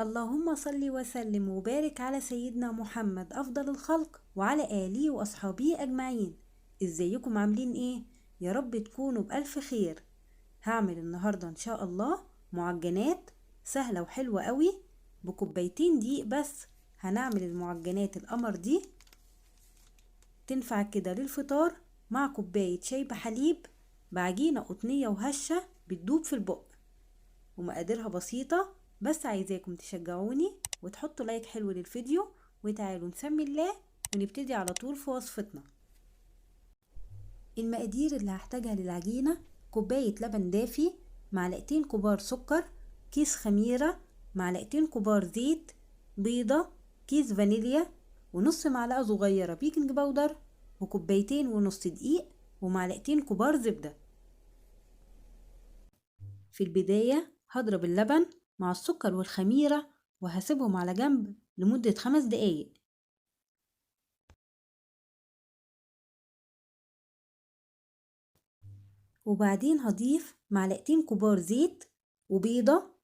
اللهم صل وسلم وبارك على سيدنا محمد أفضل الخلق وعلى آله وأصحابه أجمعين. ازيكم عاملين ايه؟ يا رب تكونوا بألف خير. هعمل النهاردة إن شاء الله معجنات سهلة وحلوة قوي بكوبايتين دقيق بس. هنعمل المعجنات القمر دي تنفع كده للفطار مع كوباية شاي بحليب بعجينة قطنية وهشة بتدوب في البق. ومقاديرها بسيطة، بس عايزاكم تشجعوني وتحطوا لايك حلو للفيديو، وتعالوا نسمي الله ونبتدي على طول في وصفتنا. المقادير اللي هحتاجها للعجينة: كوباية لبن دافي، معلقتين كبار سكر، كيس خميرة، معلقتين كبار زيت، بيضة، كيس فانيليا، ونص معلقة صغيرة بيكنج باودر، وكوبايتين ونص دقيق، ومعلقتين كبار زبدة. في البداية هضرب اللبن مع السكر والخميرة وهسيبهم على جنب لمدة 5 دقايق. وبعدين هضيف معلقتين كبار زيت وبيضة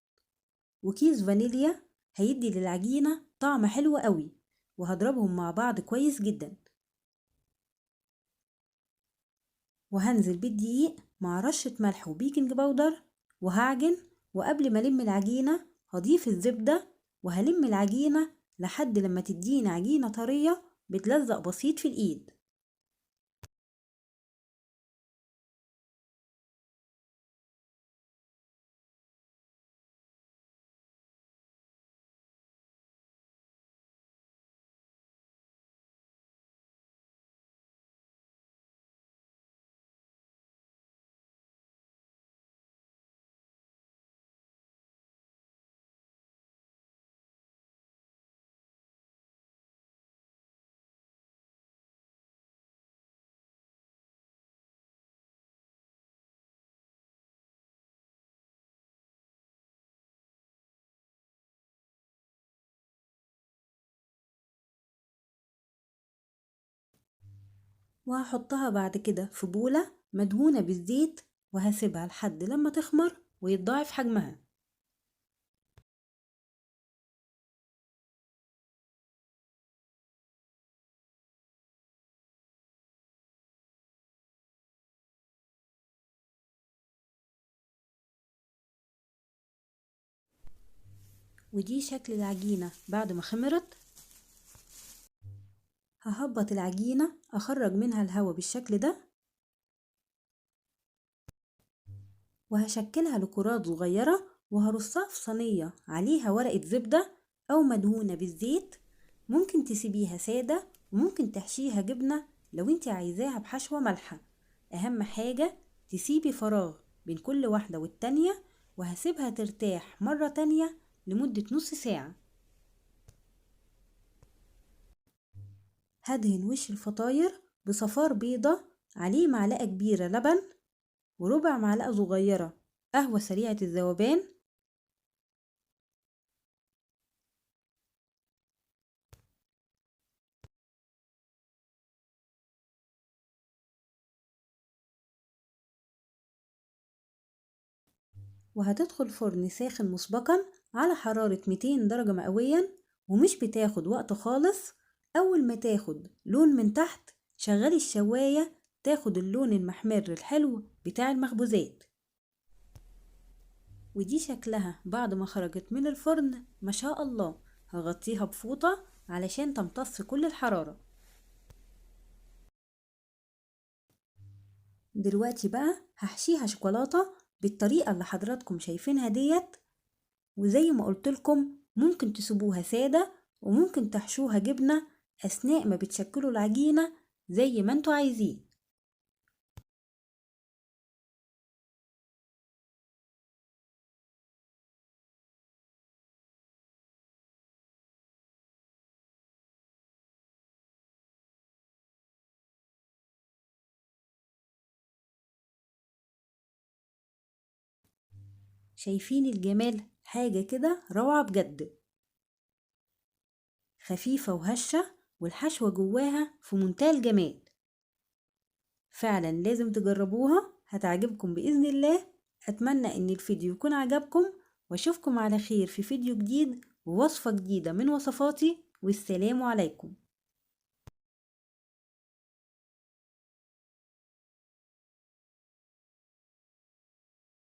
وكيس فانيليا، هيدي للعجينة طعم حلو قوي، وهضربهم مع بعض كويس جدا. وهنزل بالدقيق مع رشة ملح وبيكنج باودر وهعجن. وقبل ما ألم العجينة هضيف الزبدة وهلم العجينة لحد لما تدينا عجينة طرية بتلزق بسيط في الإيد. وهحطها بعد كده في بولة مدهونة بالزيت وهسيبها لحد لما تخمر ويتضاعف حجمها. ودي شكل العجينة بعد ما خمرت. ههبط العجينة أخرج منها الهواء بالشكل ده، وهشكلها لكرات صغيرة وهرصها في صينية عليها ورقة زبدة أو مدهونة بالزيت. ممكن تسيبيها سادة وممكن تحشيها جبنة لو انت عايزاها بحشوة مالحة. أهم حاجة تسيبي فراغ بين كل واحدة والتانية، وهسيبها ترتاح مرة تانية لمدة نص ساعة. هدهن وش الفطاير بصفار بيضة عليه معلقة كبيرة لبن وربع معلقة صغيرة قهوة سريعة الذوبان. وهتدخل فرن ساخن مسبقا على حرارة 200 درجة مئويا، ومش بتاخد وقت خالص. أول ما تاخد لون من تحت شغلي الشواية تاخد اللون المحمر الحلو بتاع المخبوزات. ودي شكلها بعد ما خرجت من الفرن ما شاء الله. هغطيها بفوطة علشان تمتص كل الحرارة. دلوقتي بقى هحشيها شوكولاتة بالطريقة اللي حضراتكم شايفينها ديت. وزي ما قلتلكم ممكن تسيبوها سادة وممكن تحشوها جبنة أثناء ما بتشكلوا العجينة زي ما انتوا عايزين. شايفين الجمال؟ حاجة كده روعة بجد، خفيفة وهشة والحشوة جواها في منتهى الجمال. فعلا لازم تجربوها، هتعجبكم بإذن الله. أتمنى إن الفيديو يكون عجبكم، واشوفكم على خير في فيديو جديد، ووصفة جديدة من وصفاتي، والسلام عليكم.